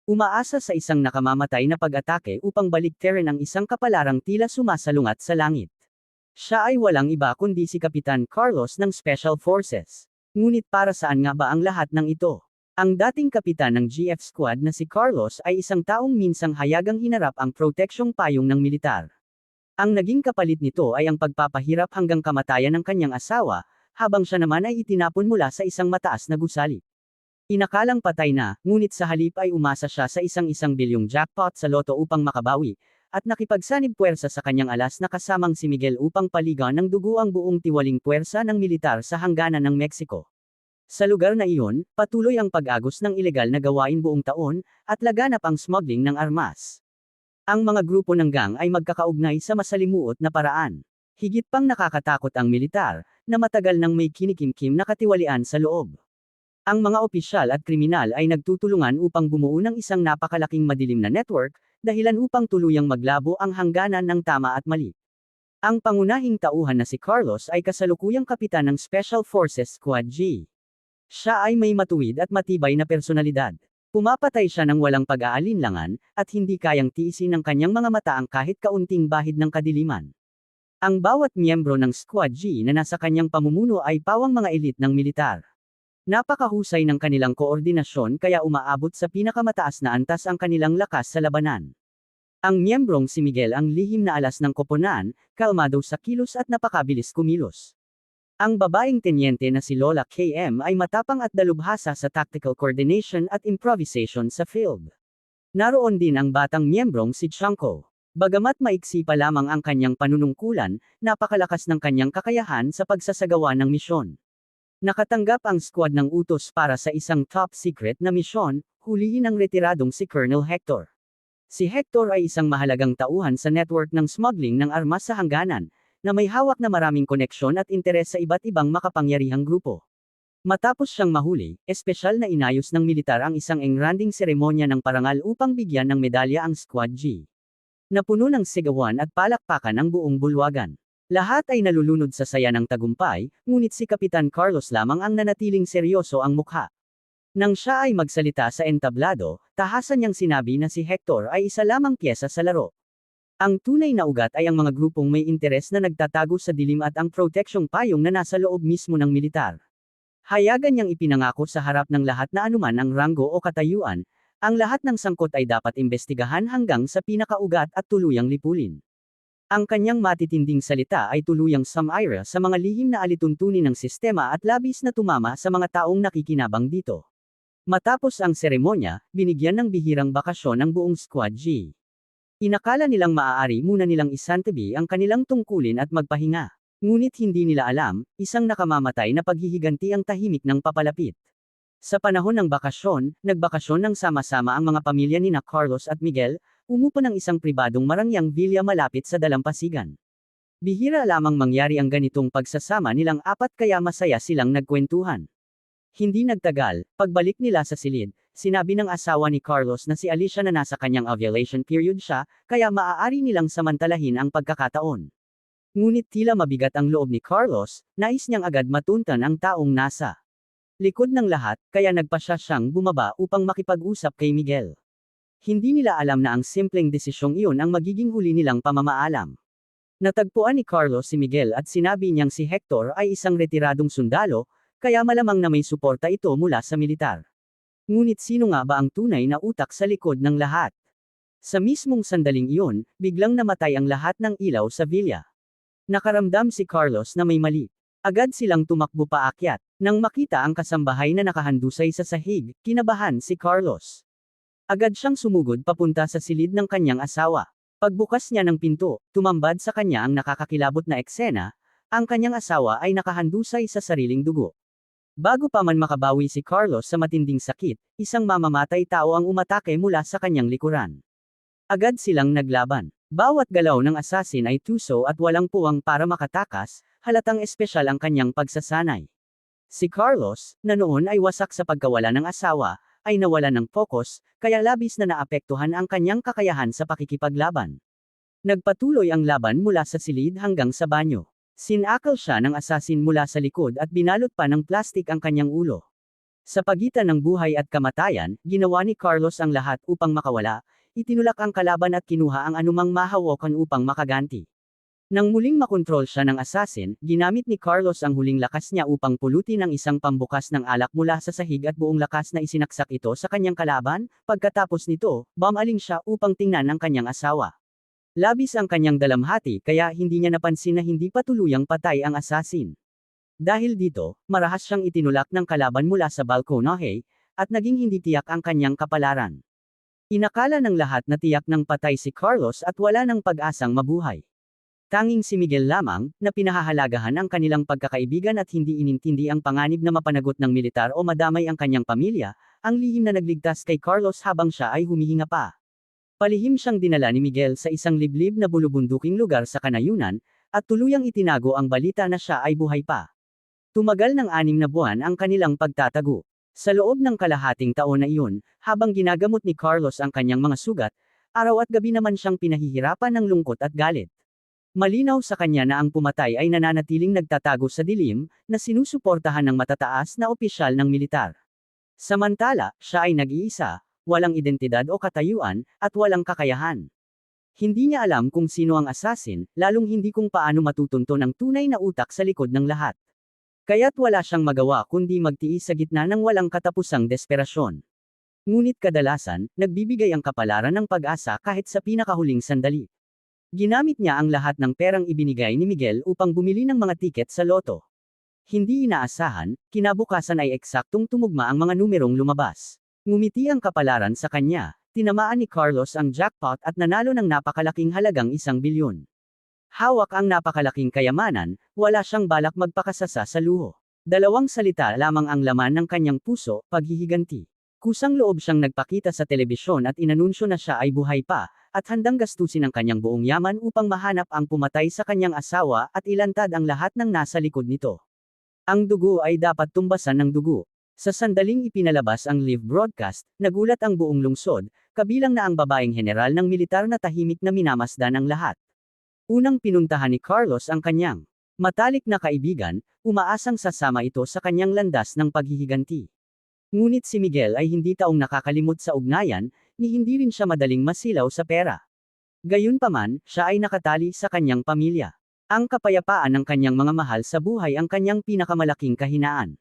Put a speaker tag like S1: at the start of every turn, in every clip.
S1: Umaasa sa isang nakamamatay na pag-atake upang baliktarin ang isang kapalarang tila sumasalungat sa langit. Siya ay walang iba kundi si Kapitan Carlos ng Special Forces. Ngunit para saan nga ba ang lahat ng ito? Ang dating kapitan ng GF Squad na si Carlos ay isang taong minsang hayagang hinarap ang proteksyong payong ng militar. Ang naging kapalit nito ay ang pagpapahirap hanggang kamatayan ng kanyang asawa, habang siya naman ay itinapon mula sa isang mataas na gusali. Inakalang patay na, ngunit sa halip ay umasa siya sa isang bilyong jackpot sa loto upang makabawi, at nakipagsanib puwersa sa kanyang alas na kasamang si Miguel upang paligan ng dugo ang buong tiwaling puwersa ng militar sa hangganan ng Mexico. Sa lugar na iyon, patuloy ang pag-agos ng ilegal na gawain buong taon, at laganap ang smuggling ng armas. Ang mga grupo ng gang ay magkakaugnay sa masalimuot na paraan. Higit pang nakakatakot ang militar, na matagal nang may kinikimkim na katiwalian sa loob. Ang mga opisyal at kriminal ay nagtutulungan upang bumuo ng isang napakalaking madilim na network, dahilan upang tuluyang maglabo ang hangganan ng tama at mali. Ang pangunahing tauhan na si Carlos ay kasalukuyang kapitan ng Special Forces Squad G. Siya ay may matuwid at matibay na personalidad. Pumapatay siya ng walang pag-aalinlangan, at hindi kayang tiisin ng kanyang mga mata ang kahit kaunting bahid ng kadiliman. Ang bawat miyembro ng Squad G na nasa kanyang pamumuno ay pawang mga elite ng militar. Napakahusay ng kanilang koordinasyon kaya umaabot sa pinakamataas na antas ang kanilang lakas sa labanan. Ang miyembrong si Miguel ang lihim na alas ng koponan, kalmado sa kilos at napakabilis kumilos. Ang babaeng tenyente na si Lola KM ay matapang at dalubhasa sa tactical coordination at improvisation sa field. Naroon din ang batang miyembrong si Chanko. Bagamat maiksi pa lamang ang kanyang panunungkulan, napakalakas ng kanyang kakayahan sa pagsasagawa ng misyon. Nakatanggap ang squad ng utos para sa isang top secret na misyon, hulihin ang retiradong si Colonel Hector. Si Hector ay isang mahalagang tauhan sa network ng smuggling ng armas sa hangganan, na may hawak na maraming koneksyon at interes sa iba't ibang makapangyarihang grupo. Matapos siyang mahuli, espesyal na inayos ng militar ang isang engranding seremonya ng parangal upang bigyan ng medalya ang Squad G. Napuno ng sigawan at palakpakan ang buong bulwagan. Lahat ay nalulunod sa saya ng tagumpay, ngunit si Kapitan Carlos lamang ang nanatiling seryoso ang mukha. Nang siya ay magsalita sa entablado, tahasan niyang sinabi na si Hector ay isa lamang pyesa sa laro. Ang tunay na ugat ay ang mga grupong may interes na nagtatago sa dilim at ang proteksyong payong na nasa loob mismo ng militar. Hayagan niyang ipinangako sa harap ng lahat na anuman ang ranggo o katayuan, ang lahat ng sangkot ay dapat imbestigahan hanggang sa pinakaugat at tuluyang lipulin. Ang kanyang matitinding salita ay tuluyang sumira sa mga lihim na alituntunin ng sistema at labis na tumama sa mga taong nakikinabang dito. Matapos ang seremonya, binigyan ng bihirang bakasyon ang buong Squad G. Inakala nilang maaari muna nilang isantabi ang kanilang tungkulin at magpahinga. Ngunit hindi nila alam, isang nakamamatay na paghihiganti ang tahimik ng papalapit. Sa panahon ng bakasyon, nagbakasyon ng sama-sama ang mga pamilya ni Carlos at Miguel, umupo ng isang pribadong marangyang villa malapit sa dalampasigan. Bihira lamang mangyari ang ganitong pagsasama nilang apat kaya masaya silang nagkwentuhan. Hindi nagtagal, pagbalik nila sa silid, sinabi ng asawa ni Carlos na si Alicia na nasa kanyang ovulation period siya, kaya maaari nilang samantalahin ang pagkakataon. Ngunit tila mabigat ang loob ni Carlos, nais niyang agad matuntan ang taong nasa likod ng lahat, kaya nagpasya siyang bumaba upang makipag-usap kay Miguel. Hindi nila alam na ang simpleng desisyong iyon ang magiging huli nilang pamamaalam. Natagpuan ni Carlos si Miguel at sinabi niyang si Hector ay isang retiradong sundalo, kaya malamang na may suporta ito mula sa militar. Ngunit sino nga ba ang tunay na utak sa likod ng lahat? Sa mismong sandaling iyon, biglang namatay ang lahat ng ilaw sa villa. Nakaramdam si Carlos na may mali. Agad silang tumakbo paakyat. Nang makita ang kasambahay na nakahandusay sa sahig, kinabahan si Carlos. Agad siyang sumugod papunta sa silid ng kanyang asawa. Pagbukas niya ng pinto, tumambad sa kanya ang nakakakilabot na eksena, ang kanyang asawa ay nakahandusay sa sariling dugo. Bago pa man makabawi si Carlos sa matinding sakit, isang mamamatay tao ang umatake mula sa kanyang likuran. Agad silang naglaban. Bawat galaw ng assassin ay tuso at walang puwang para makatakas, halatang espesyal ang kanyang pagsasanay. Si Carlos, na noon ay wasak sa pagkawala ng asawa, ay nawala ng focus, kaya labis na naapektuhan ang kanyang kakayahan sa pakikipaglaban. Nagpatuloy ang laban mula sa silid hanggang sa banyo. Sinakal siya ng assassin mula sa likod at binalot pa ng plastik ang kanyang ulo. Sa pagitan ng buhay at kamatayan, ginawa ni Carlos ang lahat upang makawala, itinulak ang kalaban at kinuha ang anumang mahawakan upang makaganti. Nang muling makontrol siya ng assassin, ginamit ni Carlos ang huling lakas niya upang pulutin ang isang pambukas ng alak mula sa sahig at buong lakas na isinaksak ito sa kanyang kalaban. Pagkatapos nito, bumaling siya upang tingnan ang kanyang asawa. Labis ang kanyang dalamhati kaya hindi niya napansin na hindi pa tuluyang patay ang assassin. Dahil dito, marahas siyang itinulak ng kalaban mula sa balkonahe, at naging hindi tiyak ang kanyang kapalaran. Inakala ng lahat na tiyak ng patay si Carlos at wala ng pag-asang mabuhay. Tanging si Miguel lamang, na pinahahalagahan ang kanilang pagkakaibigan at hindi inintindi ang panganib na mapanagot ng militar o madamay ang kanyang pamilya, ang lihim na nagligtas kay Carlos habang siya ay humihinga pa. Palihim siyang dinala ni Miguel sa isang liblib na bulubunduking lugar sa kanayunan, at tuluyang itinago ang balita na siya ay buhay pa. Tumagal ng 6 na buwan ang kanilang pagtatago. Sa loob ng kalahating taon na iyon, habang ginagamot ni Carlos ang kanyang mga sugat, araw at gabi naman siyang pinahihirapan ng lungkot at galit. Malinaw sa kanya na ang pumatay ay nananatiling nagtatago sa dilim, na sinusuportahan ng matataas na opisyal ng militar. Samantala, siya ay nag-iisa, walang identidad o katayuan, at walang kakayahan. Hindi niya alam kung sino ang assassin, lalong hindi kung paano matutunton ang tunay na utak sa likod ng lahat. Kaya't wala siyang magawa kundi magtiis sa gitna ng walang katapusang desperasyon. Ngunit kadalasan, nagbibigay ang kapalaran ng pag-asa kahit sa pinakahuling sandali. Ginamit niya ang lahat ng perang ibinigay ni Miguel upang bumili ng mga tiket sa loto. Hindi inaasahan, kinabukasan ay eksaktong tumugma ang mga numerong lumabas. Ngumiti ang kapalaran sa kanya, tinamaan ni Carlos ang jackpot at nanalo ng napakalaking halagang 1 bilyon. Hawak ang napakalaking kayamanan, wala siyang balak magpakasasa sa luho. 2 salita lamang ang laman ng kanyang puso, paghihiganti. Kusang loob siyang nagpakita sa telebisyon at inanunsyo na siya ay buhay pa, at handang gastusin ang kanyang buong yaman upang mahanap ang pumatay sa kanyang asawa at ilantad ang lahat ng nasa likod nito. Ang dugo ay dapat tumbasan ng dugo. Sa sandaling ipinalabas ang live broadcast, nagulat ang buong lungsod, kabilang na ang babaeng general ng militar na tahimik na minamasdan ang lahat. Unang pinuntahan ni Carlos ang kanyang matalik na kaibigan, umaasang sasama ito sa kanyang landas ng paghihiganti. Ngunit si Miguel ay hindi taong nakakalimot sa ugnayan, ni hindi rin siya madaling masilaw sa pera. Gayunpaman, siya ay nakatali sa kanyang pamilya. Ang kapayapaan ng kanyang mga mahal sa buhay ang kanyang pinakamalaking kahinaan.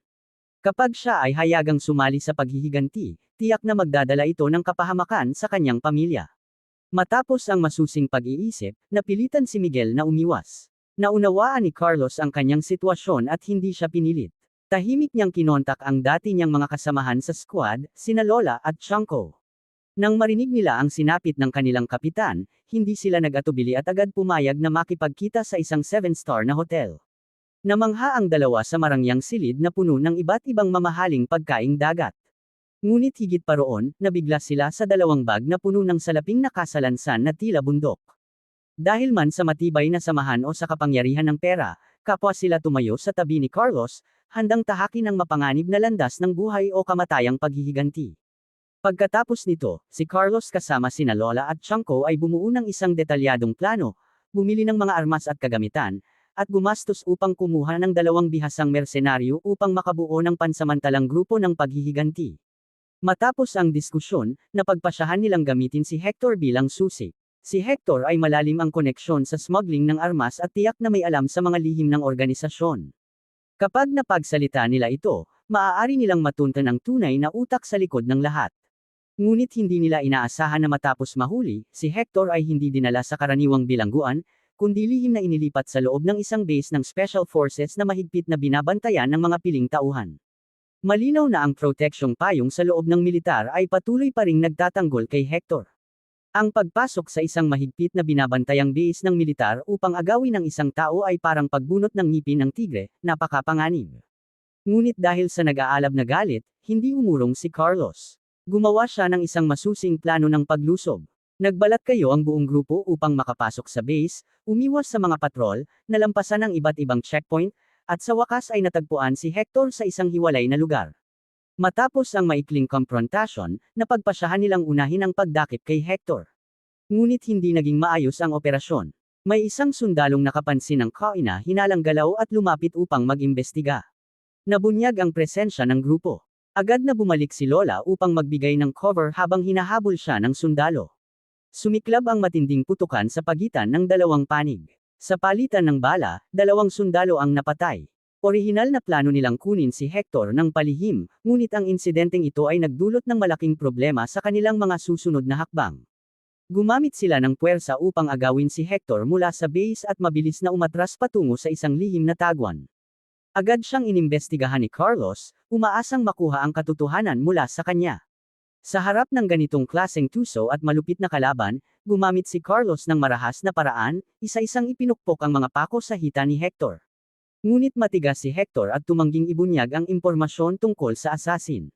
S1: Kapag siya ay hayagang sumali sa paghihiganti, tiyak na magdadala ito ng kapahamakan sa kanyang pamilya. Matapos ang masusing pag-iisip, napilitan si Miguel na umiwas. Naunawaan ni Carlos ang kanyang sitwasyon at hindi siya pinilit. Tahimik niyang kinontak ang dati niyang mga kasamahan sa squad, sina Lola at Chanko. Nang marinig nila ang sinapit ng kanilang kapitan, hindi sila nag-atubili at agad pumayag na makipagkita sa isang 7-star na hotel. Namangha ang dalawa sa marangyang silid na puno ng iba't ibang mamahaling pagkaing dagat. Ngunit higit pa roon, nabigla sila sa 2 bag na puno ng salaping nakasalansan na tila bundok. Dahil man sa matibay na samahan o sa kapangyarihan ng pera, kapwa sila tumayo sa tabi ni Carlos, handang tahakin ang mapanganib na landas ng buhay o kamatayang paghihiganti. Pagkatapos nito, si Carlos kasama sina Lola at Chanko ay bumuo ng isang detalyadong plano, bumili ng mga armas at kagamitan, at gumastos upang kumuha ng 2 bihasang mersenaryo upang makabuo ng pansamantalang grupo ng paghihiganti. Matapos ang diskusyon, napagpasyahan nilang gamitin si Hector bilang susi. Si Hector ay malalim ang koneksyon sa smuggling ng armas at tiyak na may alam sa mga lihim ng organisasyon. Kapag napagsalita nila ito, maaari nilang matuntan ang tunay na utak sa likod ng lahat. Ngunit hindi nila inaasahan na matapos mahuli, si Hector ay hindi dinala sa karaniwang bilangguan, kundi lihim na inilipat sa loob ng isang base ng Special Forces na mahigpit na binabantayan ng mga piling tauhan. Malinaw na ang proteksyong payong sa loob ng militar ay patuloy pa ring nagtatanggol kay Hector. Ang pagpasok sa isang mahigpit na binabantayang base ng militar upang agawin ng isang tao ay parang pagbunot ng ngipin ng tigre, napakapanganib. Ngunit dahil sa nag-aalab na galit, hindi umurong si Carlos. Gumawa siya ng isang masusing plano ng paglusob. Nagbalat kayo ang buong grupo upang makapasok sa base, umiwas sa mga patrol, nalampasan ang iba't ibang checkpoint, at sa wakas ay natagpuan si Hector sa isang hiwalay na lugar. Matapos ang maikling konfrontasyon, napagpasyahan nilang unahin ang pagdakip kay Hector. Ngunit hindi naging maayos ang operasyon. May isang sundalong nakapansin ng kaina hinalang galaw at lumapit upang mag-imbestiga. Nabunyag ang presensya ng grupo. Agad na bumalik si Lola upang magbigay ng cover habang hinahabol siya ng sundalo. Sumiklab ang matinding putukan sa pagitan ng dalawang panig. Sa palitan ng bala, dalawang sundalo ang napatay. Orihinal na plano nilang kunin si Hector ng palihim, ngunit ang insidenteng ito ay nagdulot ng malaking problema sa kanilang mga susunod na hakbang. Gumamit sila ng puwersa upang agawin si Hector mula sa base at mabilis na umatras patungo sa isang lihim na tagwan. Agad siyang inimbestigahan ni Carlos, umaasang makuha ang katotohanan mula sa kanya. Sa harap ng ganitong klaseng tuso at malupit na kalaban, gumamit si Carlos ng marahas na paraan, isa-isang ipinukpok ang mga pako sa hita ni Hector. Ngunit matigas si Hector at tumangging ibunyag ang impormasyon tungkol sa assassin.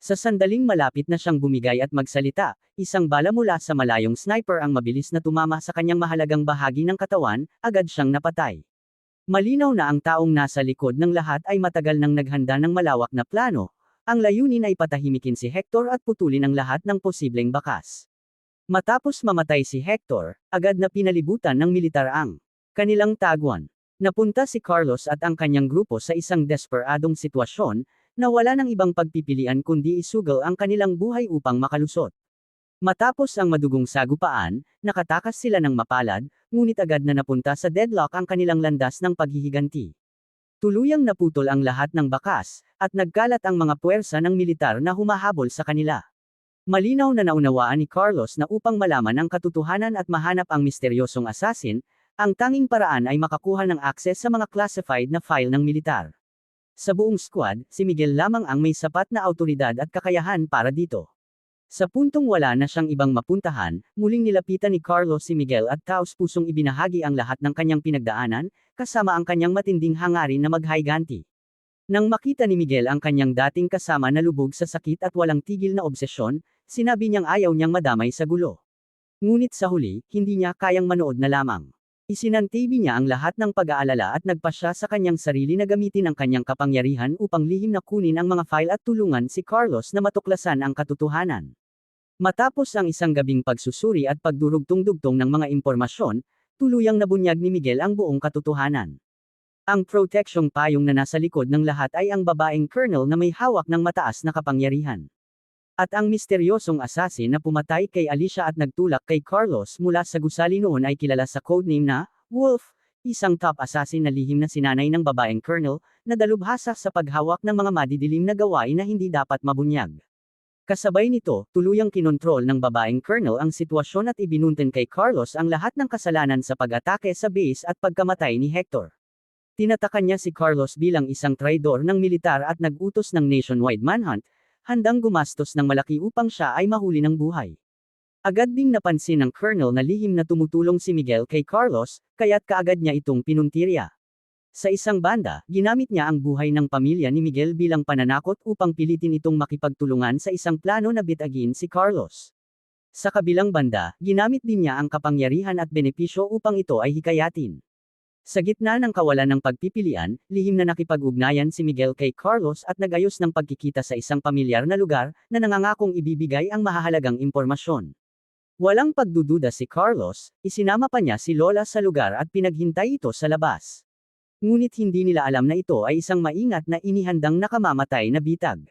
S1: Sa sandaling malapit na siyang bumigay at magsalita, isang bala mula sa malayong sniper ang mabilis na tumama sa kanyang mahalagang bahagi ng katawan, agad siyang napatay. Malinaw na ang taong nasa likod ng lahat ay matagal nang naghanda ng malawak na plano. Ang layunin ay patahimikin si Hector at putulin ang lahat ng posibleng bakas. Matapos mamatay si Hector, agad na pinalibutan ng militar ang kanilang tagwan. Napunta si Carlos at ang kanyang grupo sa isang desperadong sitwasyon, na wala ng ibang pagpipilian kundi isugal ang kanilang buhay upang makalusot. Matapos ang madugong sagupaan, nakatakas sila ng mapalad, ngunit agad na napunta sa deadlock ang kanilang landas ng paghihiganti. Tuluyang naputol ang lahat ng bakas, at nagkalat ang mga puwersa ng militar na humahabol sa kanila. Malinaw na naunawaan ni Carlos na upang malaman ang katotohanan at mahanap ang misteryosong assassin, ang tanging paraan ay makakuha ng akses sa mga classified na file ng militar. Sa buong squad, si Miguel lamang ang may sapat na awtoridad at kakayahan para dito. Sa puntong wala na siyang ibang mapuntahan, muling nilapitan ni Carlos si Miguel at taos-pusong ibinahagi ang lahat ng kanyang pinagdaanan, kasama ang kanyang matinding hangarin na maghayganti. Nang makita ni Miguel ang kanyang dating kasama na lubog sa sakit at walang tigil na obsesyon, sinabi niyang ayaw niyang madamay sa gulo. Ngunit sa huli, hindi niya kayang manood na lamang. Isinantibi niya ang lahat ng pag-aalala at nagpasya sa kanyang sarili na gamitin ang kanyang kapangyarihan upang lihim na kunin ang mga file at tulungan si Carlos na matuklasan ang katotohanan. Matapos ang isang gabing pagsusuri at pagdurugtong-dugtong ng mga impormasyon, tuluyang nabunyag ni Miguel ang buong katotohanan. Ang proteksyong payong na nasa likod ng lahat ay ang babaeng colonel na may hawak ng mataas na kapangyarihan. At ang misteryosong assassin na pumatay kay Alicia at nagtulak kay Carlos mula sa gusali noon ay kilala sa codename na Wolf, isang top assassin na lihim na sinanay ng babaeng colonel, na dalubhasa sa paghawak ng mga madidilim na gawain na hindi dapat mabunyag. Kasabay nito, tuluyang kinontrol ng babaeng colonel ang sitwasyon at ibinuntin kay Carlos ang lahat ng kasalanan sa pag-atake sa base at pagkamatay ni Hector. Tinatakan niya si Carlos bilang isang traidor ng militar at nag-utos ng nationwide manhunt, handang gumastos ng malaki upang siya ay mahuli ng buhay. Agad ding napansin ng colonel na lihim na tumutulong si Miguel kay Carlos, kaya't kaagad niya itong pinuntirya. Sa isang banda, ginamit niya ang buhay ng pamilya ni Miguel bilang pananakot upang pilitin itong makipagtulungan sa isang plano na bitagin si Carlos. Sa kabilang banda, ginamit din niya ang kapangyarihan at benepisyo upang ito ay hikayatin. Sa gitna ng kawalan ng pagpipilian, lihim na nakipag-ugnayan si Miguel kay Carlos at nag-ayos ng pagkikita sa isang pamilyar na lugar, na nangangakong ibibigay ang mahahalagang impormasyon. Walang pagdududa si Carlos, isinama pa niya si Lola sa lugar at pinaghintay ito sa labas. Ngunit hindi nila alam na ito ay isang maingat na inihandang nakamamatay na bitag.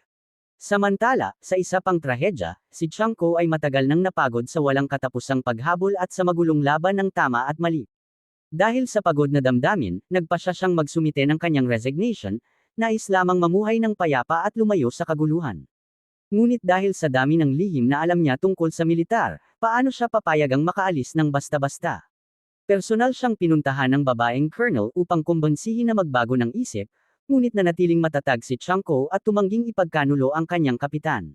S1: Samantala, sa isa pang trahedya, si Chanko ay matagal nang napagod sa walang katapusang paghabol at sa magulong laban ng tama at mali. Dahil sa pagod na damdamin, nagpasya siyang magsumite ng kanyang resignation, nais lamang mamuhay ng payapa at lumayo sa kaguluhan. Ngunit dahil sa dami ng lihim na alam niya tungkol sa militar, paano siya papayagang makaalis ng basta-basta? Personal siyang pinuntahan ng babaeng colonel upang kumbensihin na magbago ng isip, ngunit nanatiling matatag si Chanko at tumangging ipagkanulo ang kanyang kapitan.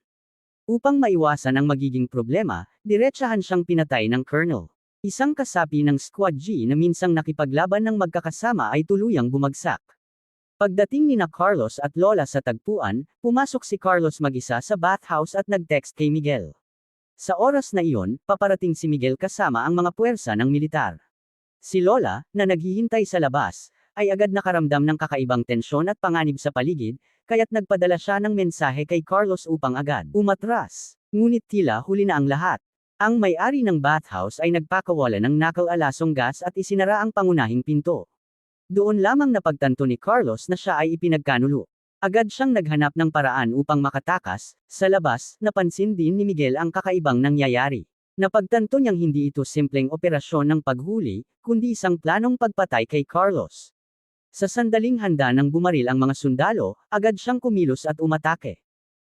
S1: Upang maiwasan ang magiging problema, diretsahan siyang pinatay ng colonel. Isang kasapi ng Squad G na minsang nakipaglaban ng magkakasama ay tuluyang bumagsak. Pagdating ni Carlos at Lola sa tagpuan, pumasok si Carlos mag-isa sa bathhouse at nag-text kay Miguel. Sa oras na iyon, paparating si Miguel kasama ang mga puwersa ng militar. Si Lola, na naghihintay sa labas, ay agad nakaramdam ng kakaibang tensyon at panganib sa paligid, kaya't nagpadala siya ng mensahe kay Carlos upang agad umatras. Ngunit tila huli na ang lahat. Ang may-ari ng bathhouse ay nagpakawala ng nakal-alasong gas at isinara ang pangunahing pinto. Doon lamang napagtanto ni Carlos na siya ay ipinagkanulo. Agad siyang naghanap ng paraan upang makatakas. Sa labas, napansin din ni Miguel ang kakaibang nangyayari. Napagtanto niyang hindi ito simpleng operasyon ng paghuli, kundi isang planong pagpatay kay Carlos. Sa sandaling handa ng bumaril ang mga sundalo, agad siyang kumilos at umatake.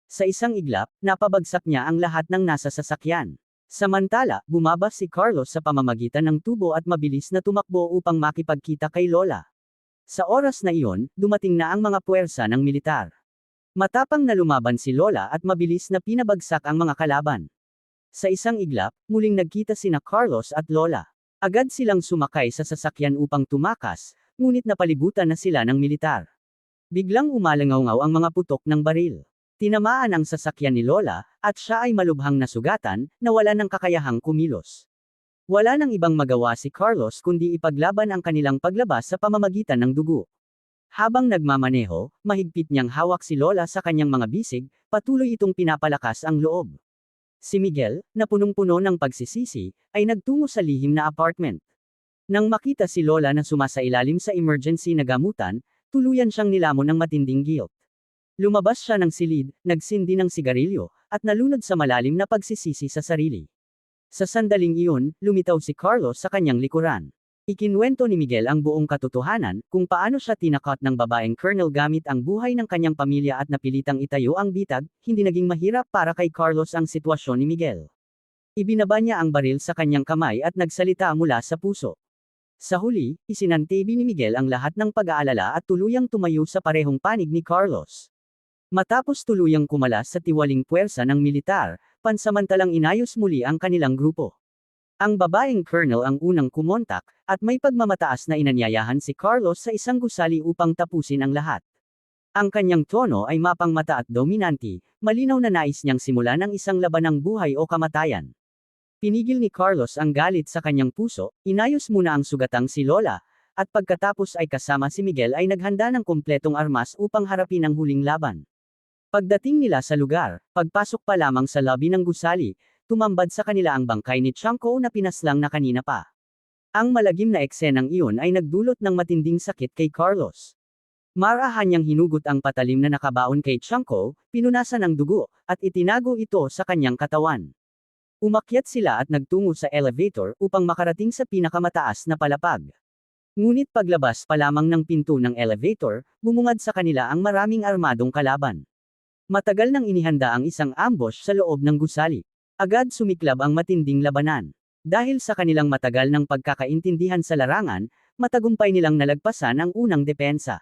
S1: Sa isang iglap, napabagsak niya ang lahat ng nasa sasakyan. Samantala, bumaba si Carlos sa pamamagitan ng tubo at mabilis na tumakbo upang makipagkita kay Lola. Sa oras na iyon, dumating na ang mga puwersa ng militar. Matapang na lumaban si Lola at mabilis na pinabagsak ang mga kalaban. Sa isang iglap, muling nagkita sina Carlos at Lola. Agad silang sumakay sa sasakyan upang tumakas, ngunit napalibutan na sila ng militar. Biglang umalangaw ang mga putok ng baril. Tinamaan ang sasakyan ni Lola, at siya ay malubhang nasugatan, nawala ng kakayahang kumilos. Wala nang ibang magawa si Carlos kundi ipaglaban ang kanilang paglabas sa pamamagitan ng dugo. Habang nagmamaneho, mahigpit niyang hawak si Lola sa kanyang mga bisig, patuloy itong pinapalakas ang loob. Si Miguel, na punong-puno ng pagsisisi, ay nagtungo sa lihim na apartment. Nang makita si Lola na sumasailalim sa emergency na gamutan, tuluyan siyang nilamon ng matinding guilt. Lumabas siya ng silid, nagsindi ng sigarilyo, at nalunod sa malalim na pagsisisi sa sarili. Sa sandaling iyon, lumitaw si Carlos sa kanyang likuran. Ikinuwento ni Miguel ang buong katotohanan, kung paano siya tinakot ng babaeng colonel gamit ang buhay ng kanyang pamilya at napilitang itayo ang bitag. Hindi naging mahirap para kay Carlos ang sitwasyon ni Miguel. Ibinaba niya ang baril sa kanyang kamay at nagsalita mula sa puso. Sa huli, isinantabi ni Miguel ang lahat ng pag-aalala at tuluyang tumayo sa parehong panig ni Carlos. Matapos tuluyang kumalas sa tiwaling puwersa ng militar, pansamantalang inayos muli ang kanilang grupo. Ang babaeng colonel ang unang kumontak, at may pagmamataas na inanyayahan si Carlos sa isang gusali upang tapusin ang lahat. Ang kanyang tono ay mapangmata at dominante, malinaw na nais niyang simulan ang isang labanang buhay o kamatayan. Pinigil ni Carlos ang galit sa kanyang puso, inayos muna ang sugatang si Lola, at pagkatapos ay kasama si Miguel ay naghanda ng kumpletong armas upang harapin ang huling laban. Pagdating nila sa lugar, pagpasok pa lamang sa lobby ng gusali, tumambad sa kanila ang bangkay ni Chanko na pinaslang na kanina pa. Ang malagim na eksenang iyon ay nagdulot ng matinding sakit kay Carlos. Marahan niyang hinugot ang patalim na nakabaon kay Chanko, pinunasan ng dugo, at itinago ito sa kanyang katawan. Umakyat sila at nagtungo sa elevator upang makarating sa pinakamataas na palapag. Ngunit paglabas pa lamang ng pinto ng elevator, bumungad sa kanila ang maraming armadong kalaban. Matagal nang inihanda ang isang ambush sa loob ng gusali. Agad sumiklab ang matinding labanan. Dahil sa kanilang matagal ng pagkakaintindihan sa larangan, matagumpay nilang nalagpasan ang unang depensa.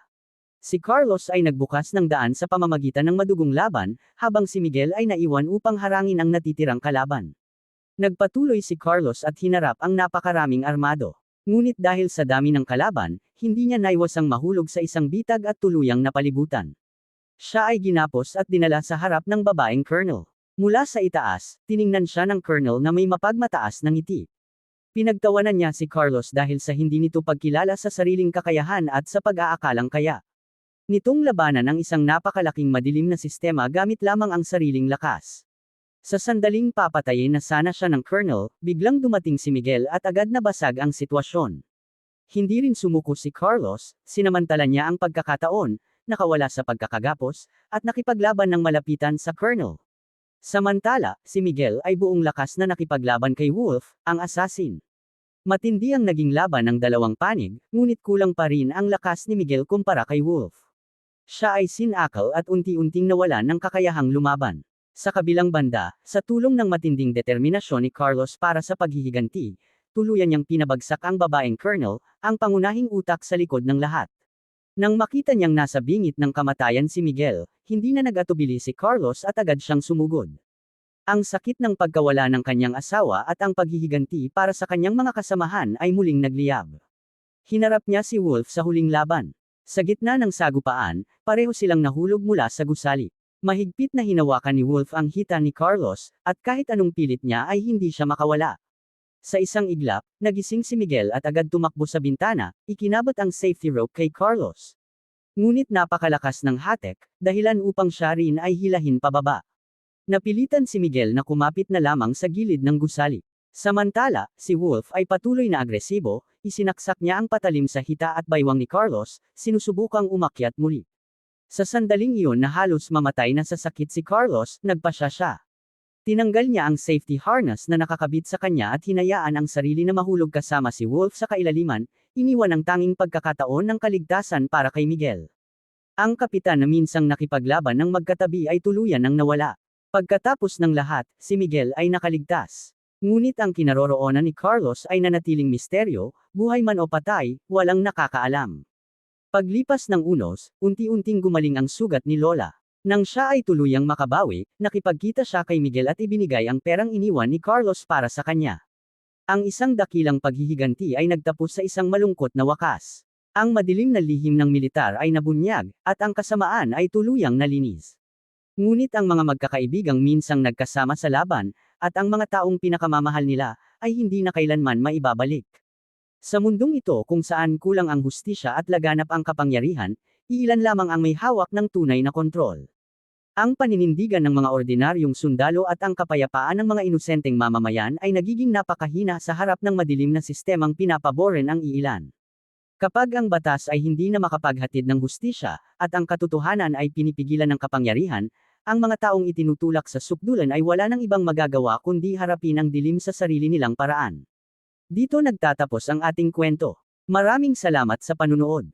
S1: Si Carlos ay nagbukas ng daan sa pamamagitan ng madugong laban, habang si Miguel ay naiwan upang harangin ang natitirang kalaban. Nagpatuloy si Carlos at hinarap ang napakaraming armado. Ngunit dahil sa dami ng kalaban, hindi niya naiwasang mahulog sa isang bitag at tuluyang napalibutan. Siya ay ginapos at dinala sa harap ng babaeng colonel. Mula sa itaas, tiningnan siya ng colonel na may mapagmataas na ngiti. Pinagtawanan niya si Carlos dahil sa hindi nito pagkilala sa sariling kakayahan at sa pag-aakalang kaya nitong labanan ang isang napakalaking madilim na sistema gamit lamang ang sariling lakas. Sa sandaling papatayin na sana siya ng colonel, biglang dumating si Miguel at agad nabasag ang sitwasyon. Hindi rin sumuko si Carlos, sinamantala niya ang pagkakataon, nakawala sa pagkakagapos, at nakipaglaban ng malapitan sa colonel. Samantala, si Miguel ay buong lakas na nakipaglaban kay Wolf, ang assassin. Matindi ang naging laban ng dalawang panig, ngunit kulang pa rin ang lakas ni Miguel kumpara kay Wolf. Siya ay sinakal at unti-unting nawalan ng kakayahang lumaban. Sa kabilang banda, sa tulong ng matinding determinasyon ni Carlos para sa paghihiganti, tuluyan niyang pinabagsak ang babaeng colonel, ang pangunahing utak sa likod ng lahat. Nang makita niyang nasa bingit ng kamatayan si Miguel, hindi na nag-atubili si Carlos at agad siyang sumugod. Ang sakit ng pagkawala ng kanyang asawa at ang paghihiganti para sa kanyang mga kasamahan ay muling nagliyab. Hinarap niya si Wolf sa huling laban. Sa gitna ng sagupaan, pareho silang nahulog mula sa gusali. Mahigpit na hinawakan ni Wolf ang hita ni Carlos, at kahit anong pilit niya ay hindi siya makawala. Sa isang iglap, nagising si Miguel at agad tumakbo sa bintana, ikinabot ang safety rope kay Carlos. Ngunit napakalakas ng hatek, dahilan upang siya rin ay hilahin pababa. Napilitan si Miguel na kumapit na lamang sa gilid ng gusali. Samantala, si Wolf ay patuloy na agresibo, isinaksak niya ang patalim sa hita at baywang ni Carlos, sinusubukang umakyat muli. Sa sandaling iyon na halos mamatay na sa sakit si Carlos, nagpasya siya. Tinanggal niya ang safety harness na nakakabit sa kanya at hinayaan ang sarili na mahulog kasama si Wolf sa kailaliman, iniwan ang tanging pagkakataon ng kaligtasan para kay Miguel. Ang kapitan na minsang nakipaglaban ng magkatabi ay tuluyan ng nawala. Pagkatapos ng lahat, si Miguel ay nakaligtas. Ngunit ang kinaroroonan ni Carlos ay nanatiling misteryo, buhay man o patay, walang nakakaalam. Paglipas ng unos, unti-unting gumaling ang sugat ni Lola. Nang siya ay tuluyang makabawi, nakipagkita siya kay Miguel at ibinigay ang perang iniwan ni Carlos para sa kanya. Ang isang dakilang paghihiganti ay nagtapos sa isang malungkot na wakas. Ang madilim na lihim ng militar ay nabunyag, at ang kasamaan ay tuluyang nalinis. Ngunit ang mga magkakaibigang minsang nagkasama sa laban, at ang mga taong pinakamamahal nila, ay hindi na kailanman maibabalik. Sa mundong ito kung saan kulang ang hustisya at laganap ang kapangyarihan, iilan lamang ang may hawak ng tunay na kontrol. Ang paninindigan ng mga ordinaryong sundalo at ang kapayapaan ng mga inosenteng mamamayan ay nagiging napakahina sa harap ng madilim na sistemang pinapaboren ang iilan. Kapag ang batas ay hindi na makapaghatid ng hustisya, at ang katotohanan ay pinipigilan ng kapangyarihan, ang mga taong itinutulak sa sukdulan ay wala nang ibang magagawa kundi harapin ang dilim sa sarili nilang paraan. Dito nagtatapos ang ating kwento. Maraming salamat sa panunood.